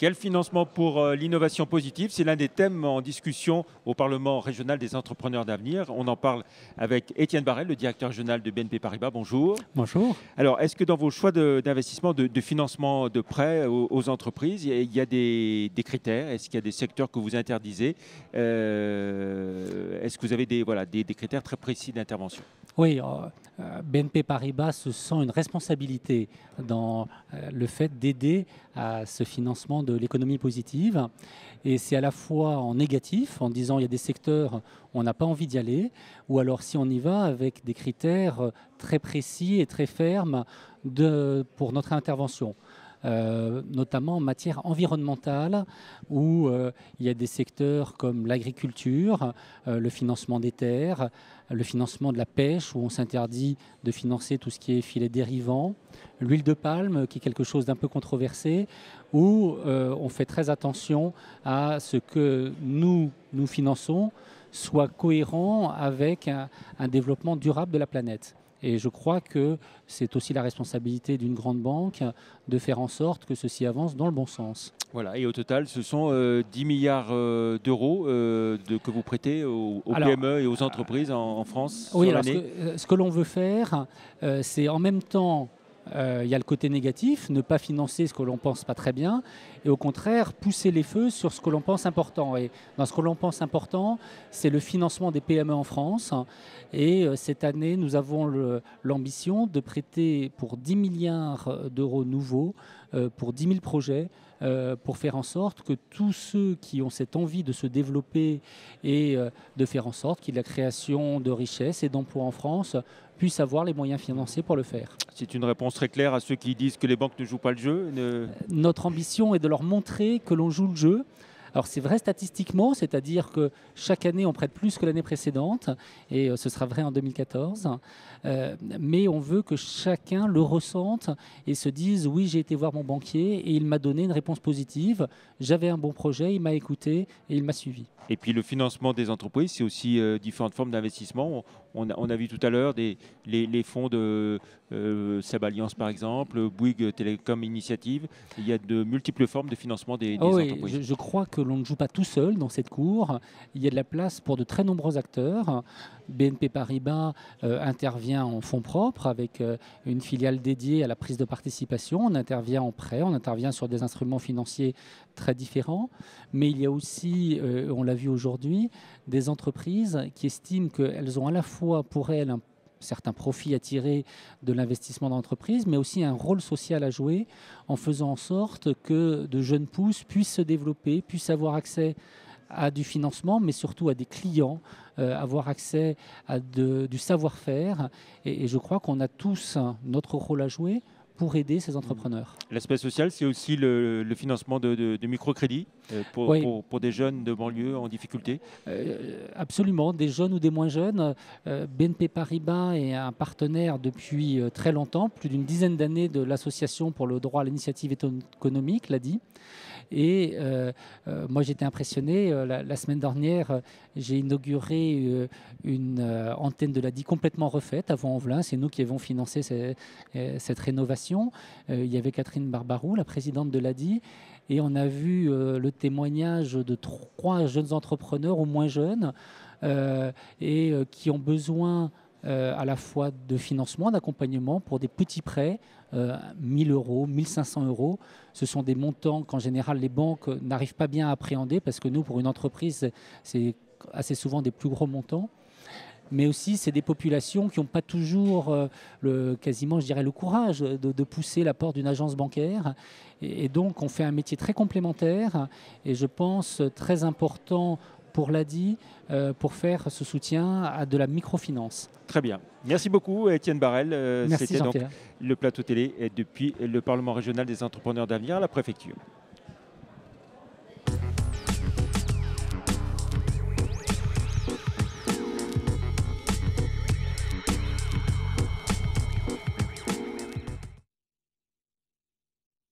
Quel financement pour l'innovation positive? C'est l'un des thèmes en discussion au Parlement régional des entrepreneurs d'avenir. On en parle avec Étienne Barrel, le directeur régional de BNP Paribas. Bonjour. Bonjour. Alors, est-ce que dans vos choix d'investissement, de financement de prêts aux entreprises, il y a des critères? Est-ce qu'il y a des secteurs que vous interdisez? Est-ce que vous avez des critères très précis d'intervention? Oui, BNP Paribas se sent une responsabilité dans le fait d'aider à ce financement de l'économie positive. Et c'est à la fois en négatif, en disant il y a des secteurs où on n'a pas envie d'y aller, ou alors si on y va avec des critères très précis et très fermes pour notre intervention. Notamment en matière environnementale, où il y a des secteurs comme l'agriculture, le financement des terres, le financement de la pêche, où on s'interdit de financer tout ce qui est filet dérivant, l'huile de palme, qui est quelque chose d'un peu controversé, où on fait très attention à ce que nous finançons soit cohérent avec un développement durable de la planète. Et je crois que c'est aussi la responsabilité d'une grande banque de faire en sorte que ceci avance dans le bon sens. Voilà, et au total, ce sont 10 milliards d'euros que vous prêtez aux PME et aux entreprises en France oui, sur l'année. Ce que l'on veut faire, c'est en même temps, il y a le côté négatif, ne pas financer ce que l'on pense pas très bien, et au contraire, pousser les feux sur ce que l'on pense important. Et dans ce que l'on pense important, c'est le financement des PME en France. Et cette année, nous avons l'ambition de prêter pour 10 milliards d'euros nouveaux, pour 10 000 projets, pour faire en sorte que tous ceux qui ont cette envie de se développer et de faire en sorte qu'il y ait la création de richesses et d'emplois en France puissent avoir les moyens financiers pour le faire. C'est une réponse très claire à ceux qui disent que les banques ne jouent pas le jeu. Notre ambition est de leur montrer que l'on joue le jeu. Alors c'est vrai statistiquement, c'est-à-dire que chaque année on prête plus que l'année précédente, et ce sera vrai en 2014, mais on veut que chacun le ressente et se dise oui, j'ai été voir mon banquier et il m'a donné une réponse positive, j'avais un bon projet, il m'a écouté et il m'a suivi. Et puis le financement des entreprises, c'est aussi différentes formes d'investissement. On a vu tout à l'heure les fonds de SEB Alliance par exemple, Bouygues Télécom Initiative. Il y a de multiples formes de financement des entreprises. Je crois que l'on ne joue pas tout seul dans cette cour. Il y a de la place pour de très nombreux acteurs. BNP Paribas intervient en fonds propres avec une filiale dédiée à la prise de participation. On intervient en prêt, on intervient sur des instruments financiers très différents. Mais il y a aussi, on l'a vu aujourd'hui, des entreprises qui estiment qu'elles ont à la fois pour elles un certain profit à tirer de l'investissement dans l'entreprise, mais aussi un rôle social à jouer en faisant en sorte que de jeunes pousses puissent se développer, puissent avoir accès à du financement, mais surtout à des clients, avoir accès à du savoir-faire. Et je crois qu'on a tous notre rôle à jouer pour aider ces entrepreneurs. L'aspect social, c'est aussi le financement de microcrédits pour des jeunes de banlieue en difficulté. Absolument, des jeunes ou des moins jeunes. BNP Paribas est un partenaire depuis très longtemps, plus d'une dizaine d'années de l'Association pour le droit à l'initiative économique, l'ADI. Et moi, j'étais impressionné. La semaine dernière, j'ai inauguré une antenne de l'ADI complètement refaite à Vaux-en-Velin. C'est nous qui avons financé cette rénovation. Il y avait Catherine Barbarou, la présidente de l'ADI. Et on a vu le témoignage de 3 jeunes entrepreneurs ou moins jeunes qui ont besoin à la fois de financement, d'accompagnement pour des petits prêts, 1 000 euros, 1 500 euros. Ce sont des montants qu'en général les banques n'arrivent pas bien à appréhender parce que nous, pour une entreprise, c'est assez souvent des plus gros montants. Mais aussi, c'est des populations qui n'ont pas toujours quasiment, je dirais, le courage de pousser la porte d'une agence bancaire. Et donc, on fait un métier très complémentaire et je pense très important pour l'ADI, pour faire ce soutien à de la microfinance. Très bien. Merci beaucoup, Étienne Barrel. Merci C'était donc Jean-Pierre. le plateau télé depuis le Parlement régional des entrepreneurs d'avenir à la préfecture.